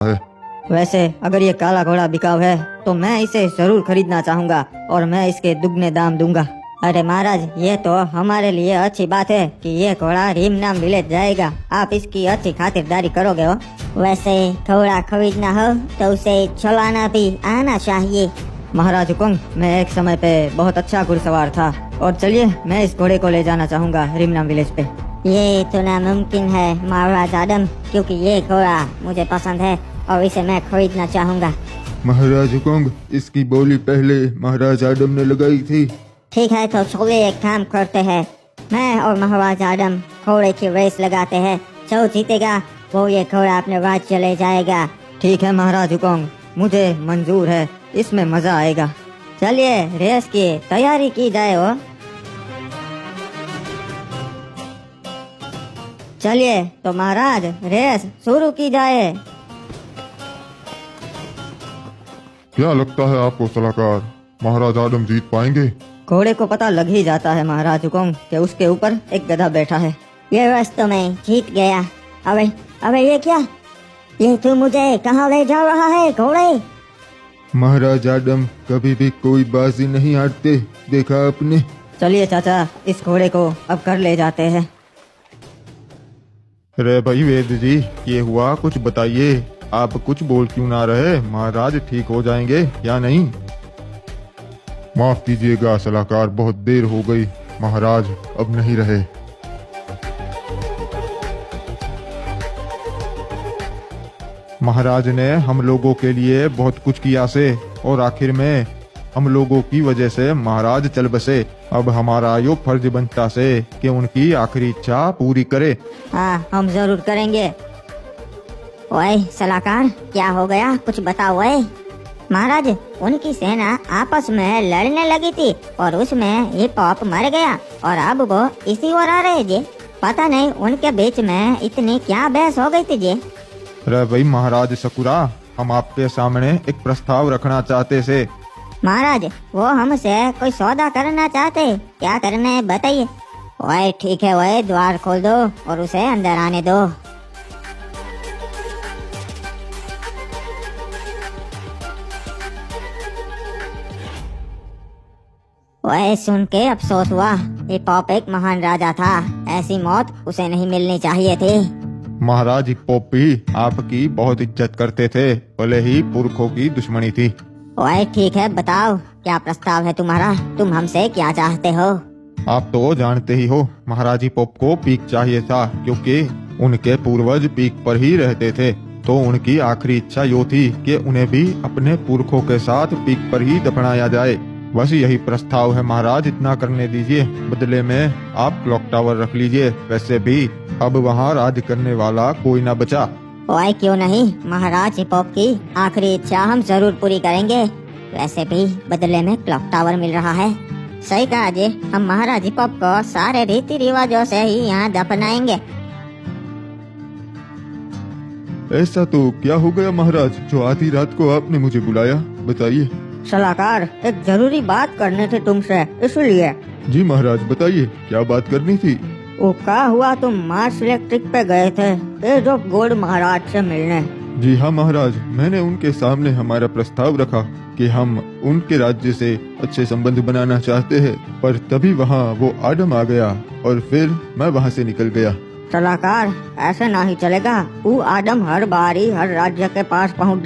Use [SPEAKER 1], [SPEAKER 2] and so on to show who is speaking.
[SPEAKER 1] है।
[SPEAKER 2] वैसे अगर ये काला घोड़ा बिकाऊ है तो मैं इसे जरूर खरीदना चाहूँगा और मैं इसके दुगने दाम दूंगा। अरे महाराज, ये तो हमारे लिए अच्छी बात है कि ये घोड़ा रीमनाम विलेज जाएगा। आप इसकी अच्छी खातिरदारी करोगे हो।
[SPEAKER 3] वैसे घोड़ा खरीदना हो तो उसे चलाना भी आना चाहिए।
[SPEAKER 2] महाराज हुकुम, मैं एक समय पे बहुत अच्छा घुड़सवार था और चलिए मैं इस घोड़े को ले जाना चाहूँगा रीमनाम विलेज पे।
[SPEAKER 3] ये तो नामुमकिन है महाराज आदम, क्योंकि ये घोड़ा मुझे पसंद है और इसे मैं खरीदना चाहूँगा।
[SPEAKER 1] महाराज हुकुम, इसकी बोली पहले महाराज आदम ने लगाई थी।
[SPEAKER 3] ठीक है, तो चलिए एक काम करते हैं, मैं और महाराज आदम घोड़े की रेस लगाते हैं। जो जीतेगा वो ये घोड़ा अपने राज्य ले जाएगा।
[SPEAKER 2] ठीक है महाराज हुकुम, मुझे मंजूर है, इसमें मजा आएगा। चलिए रेस की तैयारी की जाए हो। चलिए तो महाराज रेस शुरू की जाए।
[SPEAKER 1] क्या लगता है आपको सलाहकार, महाराज आदम जीत पाएंगे?
[SPEAKER 2] घोड़े को पता लग ही जाता है महाराज हुकुम कि उसके ऊपर एक गधा बैठा है।
[SPEAKER 3] ये रास्ते में जीत गया। अबे अबे ये क्या? ये तू मुझे कहाँ ले जा रहा है घोड़े?
[SPEAKER 1] महाराज आदम कभी भी कोई बाजी नहीं हारते, देखा आपने।
[SPEAKER 2] चलिए चाचा, इस घोड़े को अब घर ले जाते हैं।
[SPEAKER 1] अरे भाई वेद जी, ये हुआ कुछ बताइए, आप कुछ बोल क्यों ना रहे? महाराज ठीक हो जाएंगे या नहीं? माफ कीजिएगा सलाहकार, बहुत देर हो गई, महाराज अब नहीं रहे। महाराज ने हम लोगों के लिए बहुत कुछ किया से, और आखिर में हम लोगों की वजह से महाराज चल बसे। अब हमारा यो फर्ज बनता से कि उनकी आखिरी इच्छा पूरी करे।
[SPEAKER 3] हाँ, हम जरूर करेंगे। ओए सलाहकार, क्या हो गया? कुछ बताओ। ओए महाराज, उनकी सेना आपस में लड़ने लगी थी और उसमें हिप हॉप मर गया और अब वो इसी ओर आ रहे जी। पता नहीं उनके बीच में इतनी क्या बहस हो गई थी जी।
[SPEAKER 1] अरे भाई महाराज सकुरा, हम आपके सामने एक प्रस्ताव रखना चाहते से।
[SPEAKER 3] महाराज, वो हमसे कोई सौदा करना चाहते, क्या करना है बताइए। ओए ठीक है, ओए द्वार खोल दो और उसे अंदर आने दो। ओए सुन के अफसोस हुआ, हिप हॉप एक महान राजा था, ऐसी मौत उसे नहीं मिलनी चाहिए थी।
[SPEAKER 1] महाराज पोपी आपकी बहुत इज्जत करते थे, भले ही पुरखों की दुश्मनी थी।
[SPEAKER 3] ओए ठीक है, बताओ क्या प्रस्ताव है तुम्हारा? तुम हमसे क्या चाहते हो?
[SPEAKER 1] आप तो जानते ही हो, महाराजी पोप को पीक चाहिए था, क्योंकि उनके पूर्वज पीक पर ही रहते थे। तो उनकी आखिरी इच्छा यो थी कि उन्हें भी अपने पुरखों के साथ पीक पर ही दफनाया जाए। बस यही प्रस्ताव है महाराज, इतना करने दीजिए। बदले में आप क्लॉक टावर रख लीजिए। वैसे भी अब वहाँ राज करने वाला कोई ना बचा।
[SPEAKER 3] ओए क्यों नहीं, महाराज हिप हॉप की आखिरी इच्छा हम जरूर पूरी करेंगे। वैसे भी बदले में क्लॉक टावर मिल रहा है। सही कहा जी, हम महाराज हिप हॉप को सारे रीति रिवाजों से ही यहाँ दफनाएंगे।
[SPEAKER 1] ऐसा तो क्या हो गया महाराज, जो आधी रात को आपने मुझे बुलाया? बताइए।
[SPEAKER 2] सलाहकार, एक जरूरी बात करनी थी तुमसे, इसलिए।
[SPEAKER 1] जी महाराज बताइए, क्या बात करनी थी?
[SPEAKER 2] वो क्या हुआ, तुम मार्स इलेक्ट्रिक पे गए थे एज ऑफ गोल्ड महाराज से मिलने।
[SPEAKER 1] जी हाँ महाराज, मैंने उनके सामने हमारा प्रस्ताव रखा कि हम उनके राज्य से अच्छे संबंध बनाना चाहते हैं, पर तभी वहाँ वो आदम आ गया और फिर मैं वहाँ से निकल गया।
[SPEAKER 2] सलाहकार, ऐसे नहीं चलेगा। वो आदम हर बारी हर राज्य के पास पहुँच जा